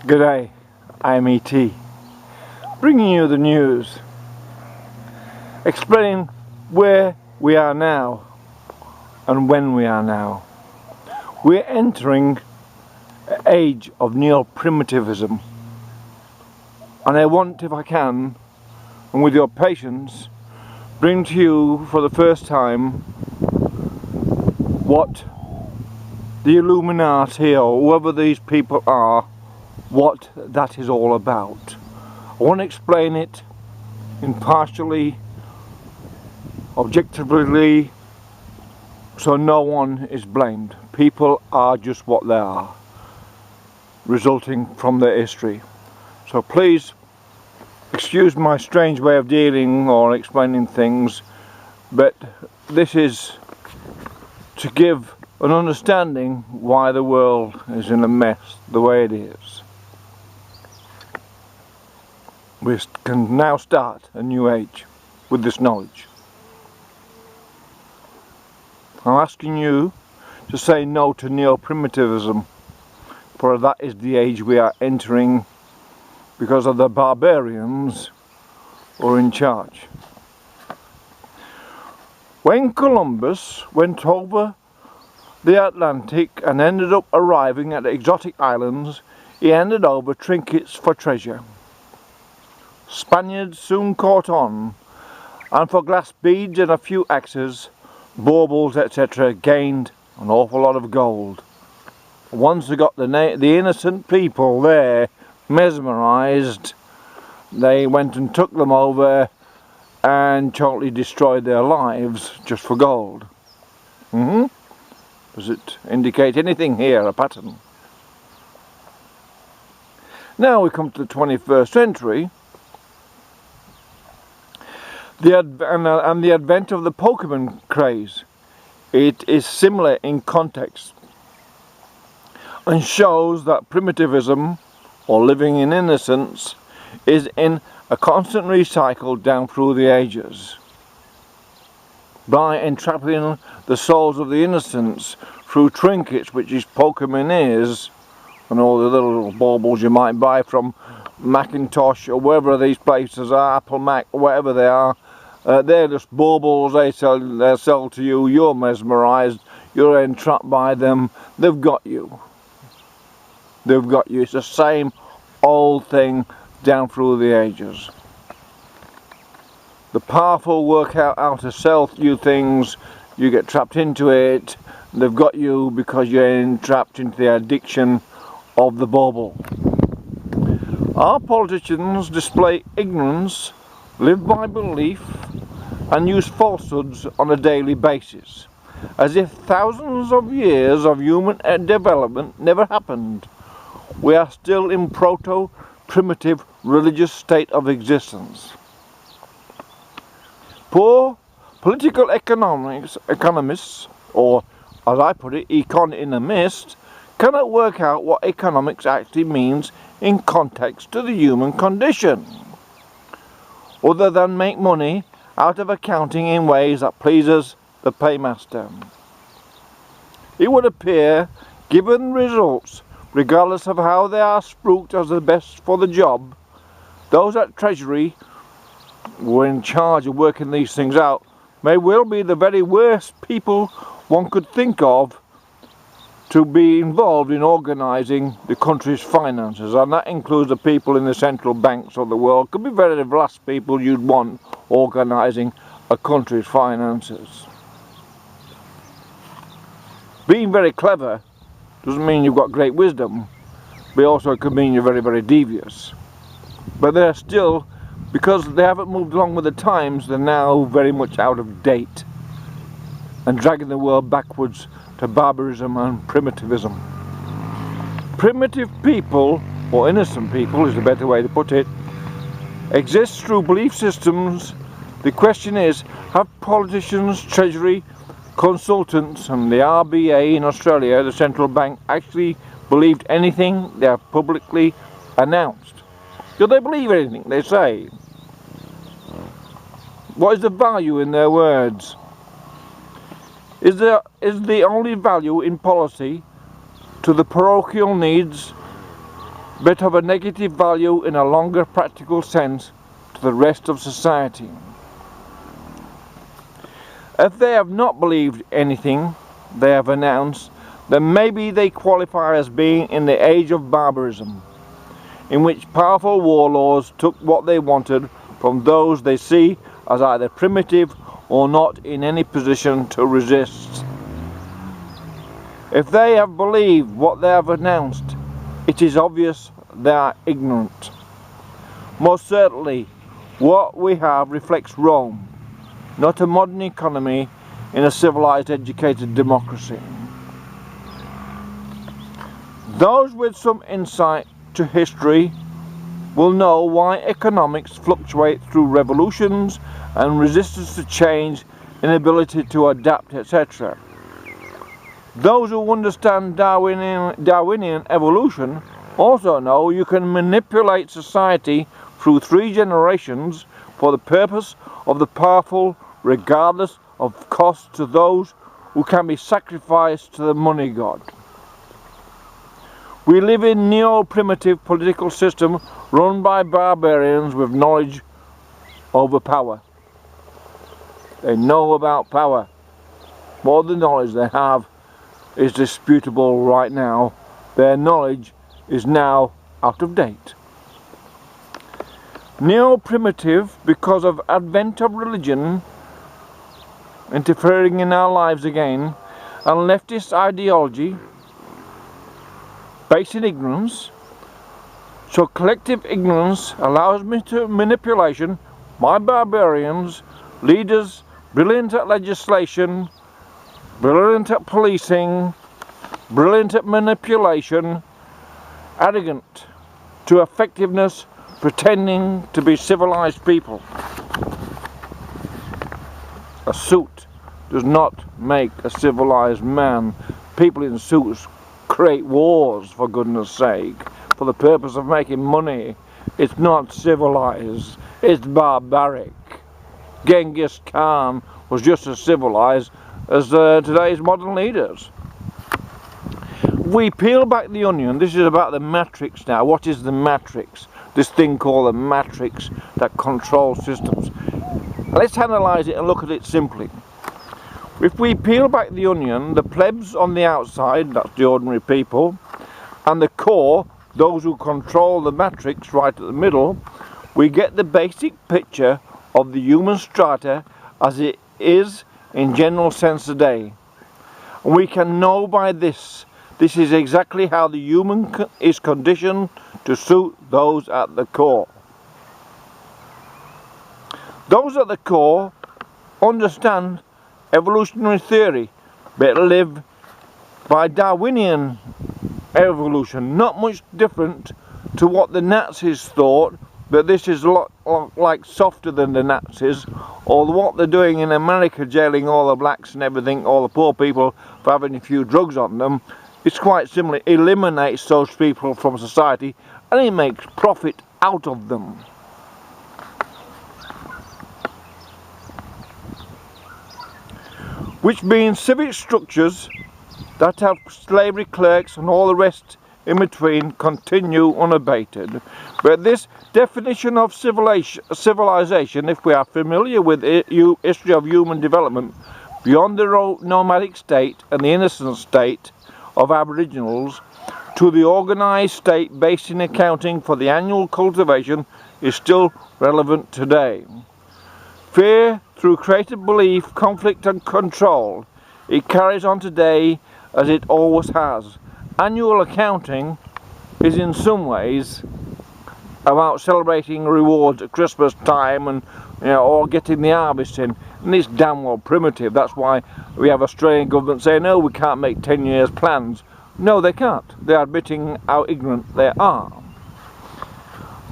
G'day, I'm E.T. bringing you the news, explaining where we are now and when we are now. We're entering an age of neo-primitivism, and I want, if I can, and with your patience, bring to you for the first time what the Illuminati, or whoever these people are, what that is all about. I want to explain it impartially, objectively, so no one is blamed. People are just what they are, resulting from their history. So please excuse my strange way of dealing or explaining things, but this is to give an understanding why the world is in a mess the way it is. We can now start a new age with this knowledge. I'm asking you to say no to neo-primitivism, for that is the age we are entering because of the barbarians who are in charge. When Columbus went over the Atlantic and ended up arriving at the exotic islands, he handed over trinkets for treasure. Spaniards soon caught on, and for glass beads and a few axes, baubles, etc., gained an awful lot of gold. Once they got the innocent people there mesmerised, they went and took them over and totally destroyed their lives just for gold. Does it indicate anything here, a pattern? Now we come to the 21st century, and the advent of the Pokemon craze. It is similar in context and shows that primitivism, or living in innocence, is in a constant recycle down through the ages. By entrapping the souls of the innocents through trinkets, which is Pokemon is, and all the little baubles you might buy from Macintosh or wherever these places are, Apple, Mac, whatever they are, they're just baubles they sell to you. You're mesmerised, you're entrapped by them, they've got you. They've got you. It's the same old thing down through the ages. The powerful work out how to sell you things, you get trapped into it, they've got you because you're entrapped into the addiction of the bauble. Our politicians display ignorance, live by belief, and use falsehoods on a daily basis, as if thousands of years of human development never happened. We are still in proto-primitive religious state of existence. Poor political economists, or as I put it, economists, cannot work out what economics actually means in context to the human condition, other than make money out of accounting in ways that pleases the paymaster. It would appear, given results, regardless of how they are spruiked as the best for the job, those at Treasury who are in charge of working these things out may well be the very worst people one could think of to be involved in organising the country's finances, and that includes the people in the central banks of the world. Could be very the last people you'd want organising a country's finances. Being very clever doesn't mean you've got great wisdom, but also could mean you're very, very devious. But they're still, because they haven't moved along with the times, they're now very much out of date and dragging the world backwards to barbarism and primitivism. Primitive people, or innocent people is the better way to put it, exist through belief systems. The question is, have politicians, Treasury, consultants and the RBA in Australia, the central bank, actually believed anything they have publicly announced? Do they believe anything they say? What is the value in their words? Is the only value in policy to the parochial needs but of a negative value in a longer practical sense to the rest of society. If they have not believed anything they have announced, then maybe they qualify as being in the age of barbarism, in which powerful warlords took what they wanted from those they see as either primitive or not in any position to resist. If they have believed what they have announced, it is obvious they are ignorant. Most certainly, what we have reflects Rome, not a modern economy in a civilized, educated democracy. Those with some insight to history will know why economics fluctuate through revolutions and resistance to change, inability to adapt, etc. Those who understand Darwinian evolution also know you can manipulate society through 3 generations for the purpose of the powerful, regardless of cost to those who can be sacrificed to the money god. We live in a neo-primitive political system run by barbarians with knowledge over power. They know about power. More the knowledge they have is disputable right now. Their knowledge is now out of date. Neo-primitive because of advent of religion interfering in our lives again, and leftist ideology based in ignorance. So collective ignorance allows me to manipulation by barbarians, leaders brilliant at legislation, brilliant at policing, brilliant at manipulation, arrogant to effectiveness, pretending to be civilized people. A suit does not make a civilized man. People in suits create wars, for goodness sake, for the purpose of making money. It's not civilized, it's barbaric. Genghis Khan was just as civilized as today's modern leaders. We peel back the onion. This is about the matrix now. What is the matrix? This thing called the matrix that controls systems. Let's analyze it and look at it simply. If we peel back the onion, the plebs on the outside, that's the ordinary people, and the core, those who control the matrix right at the middle, we get the basic picture of the human strata as it is in general sense today. And we can know by this is exactly how the human is conditioned to suit those at the core. Those at the core understand evolutionary theory, but live by Darwinian evolution, not much different to what the Nazis thought, but this is a lot like softer than the Nazis, or what they're doing in America, jailing all the blacks and everything, all the poor people for having a few drugs on them. It's quite similar. It eliminates those people from society and it makes profit out of them. Which means civic structures that have slavery clerks and all the rest in between continue unabated. But this definition of civilization, if we are familiar with the history of human development, beyond the nomadic state and the innocent state of aboriginals to the organized state based in accounting for the annual cultivation, is still relevant today. Fear through creative belief, conflict and control, it carries on today as it always has. Annual accounting is in some ways about celebrating rewards at Christmas time and or getting the harvest in, and it's damn well primitive. That's why we have Australian government saying, no, we can't make 10 years plans. No, they can't. They're admitting how ignorant they are.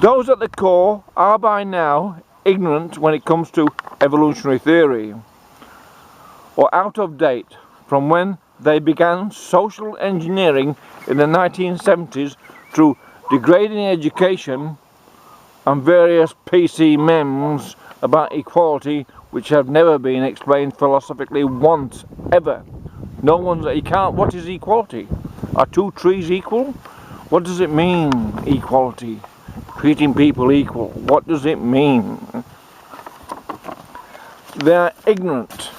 Those at the core are by now ignorant when it comes to evolutionary theory, or out of date from when they began social engineering in the 1970s through degrading education and various PC memes about equality, which have never been explained philosophically once ever. No one's, you can't, what is equality? Are 2 trees equal? What does it mean, equality? Treating people equal. What does it mean? They are ignorant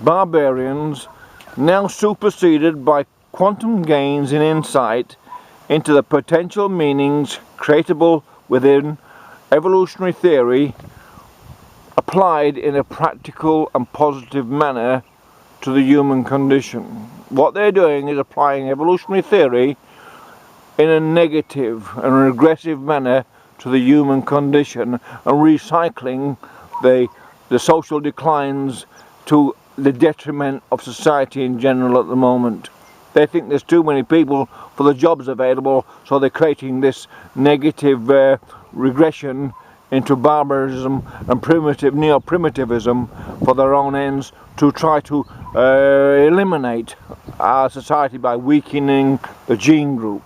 barbarians, now superseded by quantum gains in insight into the potential meanings creatable within evolutionary theory, applied in a practical and positive manner to the human condition. What they're doing is applying evolutionary theory in a negative and regressive manner to the human condition and recycling the social declines to the detriment of society in general at the moment. They think there's too many people for the jobs available, so they're creating this negative regression into barbarism and neo-primitivism for their own ends, to try to eliminate our society by weakening the gene group.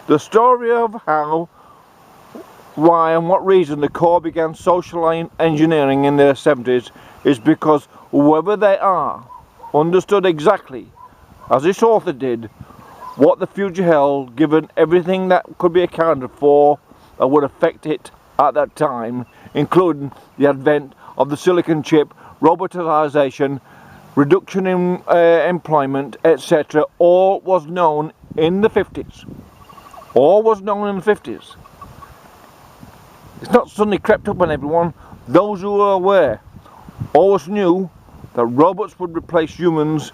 The story of how, why and what reason the Corps began social engineering in their 70s is because whoever they are understood exactly, as this author did, what the future held, given everything that could be accounted for that would affect it at that time, including the advent of the silicon chip, robotization, reduction in employment, etc. All was known in the 50s. All was known in the 50s. It's not suddenly crept up on everyone. Those who were aware always knew that robots would replace humans,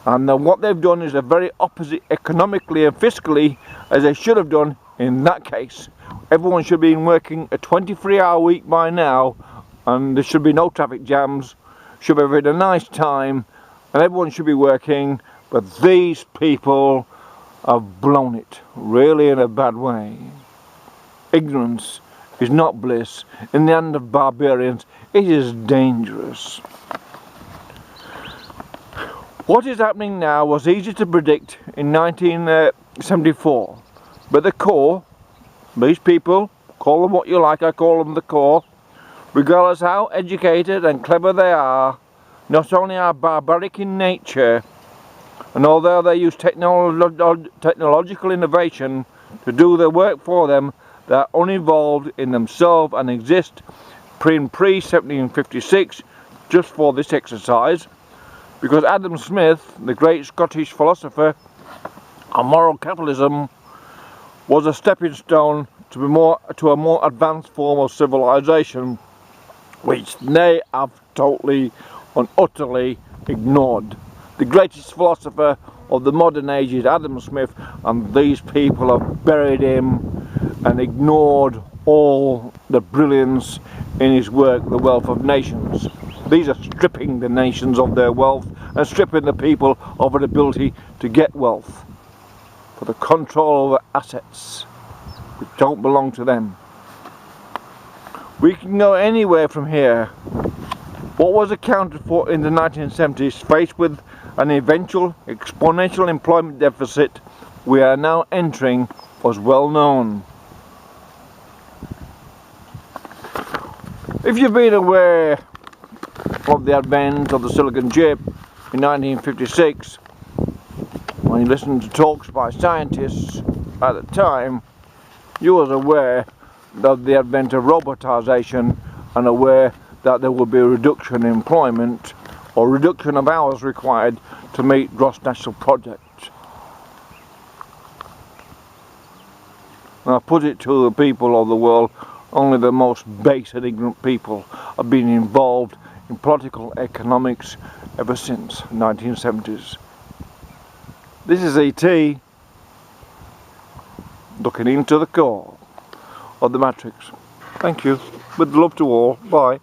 and that what they've done is the very opposite economically and fiscally as they should have done in that case. Everyone should be working a 23-hour week by now, and there should be no traffic jams, should be having a nice time, and everyone should be working, but these people have blown it, really in a bad way. Ignorance is not bliss. In the hand of barbarians, it is dangerous. What is happening now was easy to predict in 1974, but the Corps, these people, call them what you like, I call them the Corps, regardless how educated and clever they are, not only are barbaric in nature, and although they use technological innovation to do their work for them, they are uninvolved in themselves and exist pre-1756 just for this exercise, because Adam Smith, the great Scottish philosopher on moral capitalism, was a stepping stone to a more advanced form of civilization, which they have totally and utterly ignored. The greatest philosopher of the modern age is Adam Smith, and these people have buried him and ignored all the brilliance in his work, The Wealth of Nations. These are stripping the nations of their wealth and stripping the people of an ability to get wealth for the control over assets which don't belong to them. We can go anywhere from here. What was accounted for in the 1970s, faced with an eventual exponential employment deficit we are now entering, was well known. If you've been aware of the advent of the silicon chip in 1956, when you listened to talks by scientists at the time, you was aware of the advent of robotization and aware that there would be a reduction in employment or reduction of hours required to meet gross national product. And I put it to the people of the world, only the most base and ignorant people have been involved in political economics ever since the 1970s. This is E.T. looking into the core of the matrix. Thank you. With love to all. Bye.